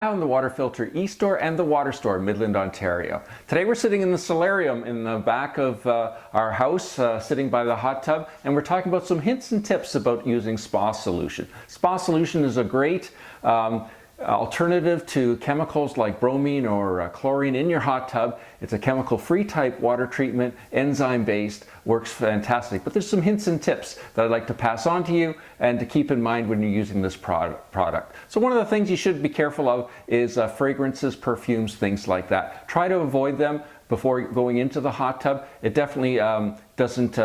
In the Water Filter e-store and the Water Store, Midland, Ontario. Today we're sitting in the solarium in the back of our house, sitting by the hot tub, and we're talking about some hints and tips about using Spa Solution. Spa Solution is a great alternative to chemicals like bromine or chlorine in your hot tub. It's a chemical-free type water treatment, enzyme-based, works fantastic. But there's some hints and tips that I'd like to pass on to you and to keep in mind when you're using this product. So one of the things you should be careful of is fragrances, perfumes, things like that. Try to avoid them before going into the hot tub. It definitely doesn't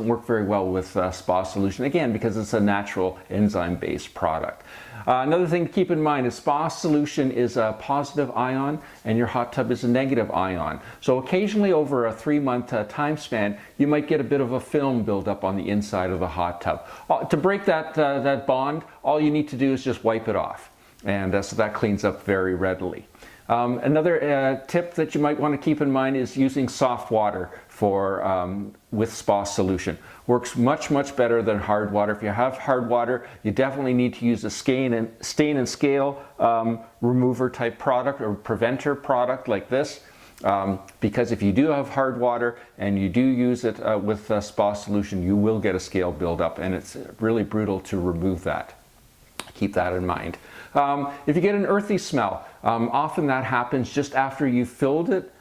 work very well with Spa Solution, again, because it's a natural enzyme-based product. Another thing to keep in mind is Spa Solution is a positive ion and your hot tub is a negative ion. So occasionally over a 3-month time span, you might get a bit of a film buildup on the inside of the hot tub. To break that bond, all you need to do is just wipe it off. And so that cleans up very readily. Another tip that you might want to keep in mind is using soft water with Spa Solution. Works much better than hard water. If you have hard water, you definitely need to use a stain and scale remover type product or preventer product like this. Because if you do have hard water and you do use it with Spa Solution, you will get a scale buildup, and it's really brutal to remove that. Keep that in mind. If you get an earthy smell, often that happens just after you've filled it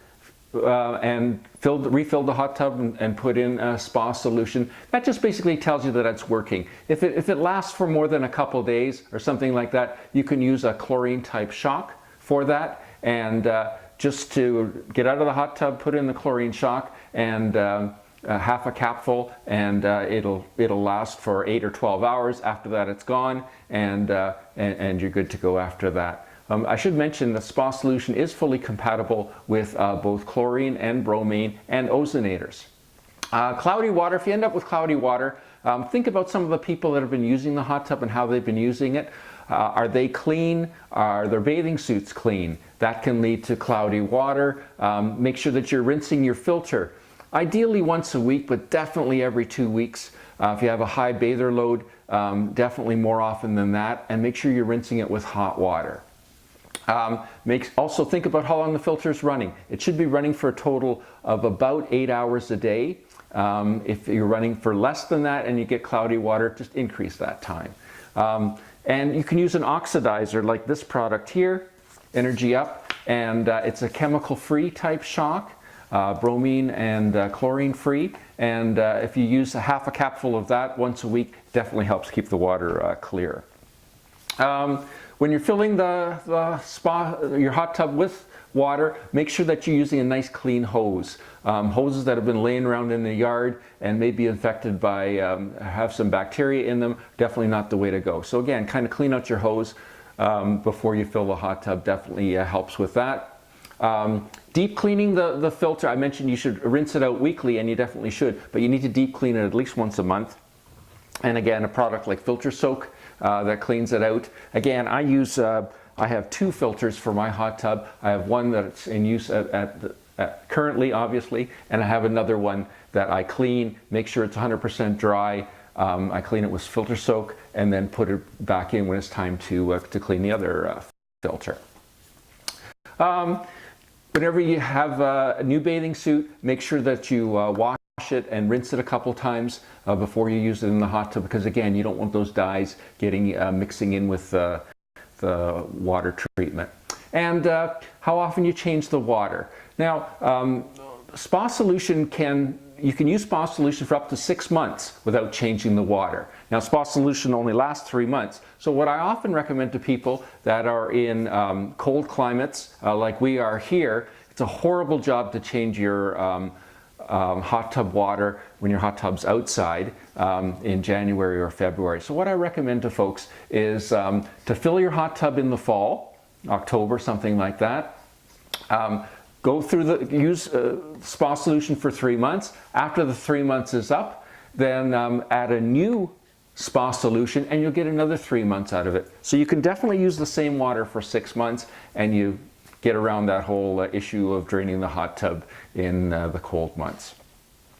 and refilled the hot tub and put in a Spa Solution. That just basically tells you that it's working. If it lasts for more than a couple days or something like that, you can use a chlorine type shock for that, and just to get out of the hot tub, put in the chlorine shock and half a capful, and it'll last for 8 or 12 hours. After that, it's gone, and you're good to go after that. I should mention the Spa Solution is fully compatible with both chlorine and bromine and ozonators. Cloudy water, if you end up with cloudy water, think about some of the people that have been using the hot tub and how they've been using it. Are they clean? Are their bathing suits clean? That can lead to cloudy water. Make sure that you're rinsing your filter. Ideally once a week, but definitely every 2 weeks. If you have a high bather load, definitely more often than that, and make sure you're rinsing it with hot water. Also think about how long the filter is running. It should be running for a total of about 8 hours a day. If you're running for less than that and you get cloudy water, just increase that time. And you can use an oxidizer like this product here, Energy Up, and it's a chemical-free type shock. Bromine and chlorine free, and if you use half a capful of that once a week, it definitely helps keep the water clear. When you're filling your hot tub with water, make sure that you're using a nice clean hose. Hoses that have been laying around in the yard and may be infected by, have some bacteria in them, definitely not the way to go. So again, kind of clean out your hose before you fill the hot tub, definitely helps with that. Deep cleaning the filter, I mentioned you should rinse it out weekly, and you definitely should, but you need to deep clean it at least once a month. And again, a product like Filter Soak that cleans it out. Again, I have 2 filters for my hot tub. I have one that's in use currently, obviously, and I have another one that I clean, make sure it's 100% dry. I clean it with Filter Soak and then put it back in when it's time to clean the other filter. Whenever you have a new bathing suit, make sure that you wash it and rinse it a couple times before you use it in the hot tub, because again, you don't want those dyes mixing in with the water treatment. And how often you change the water. Now, Spa Solution you can use Spa Solution for up to 6 months without changing the water. Now, Spa Solution only lasts 3 months. So what I often recommend to people that are in cold climates, like we are here, it's a horrible job to change your hot tub water when your hot tub's outside in January or February. So what I recommend to folks is to fill your hot tub in the fall, October, something like that. Use Spa Solution for 3 months. After the 3 months is up, then add a new Spa Solution and you'll get another 3 months out of it. So you can definitely use the same water for 6 months, and you get around that whole issue of draining the hot tub in the cold months.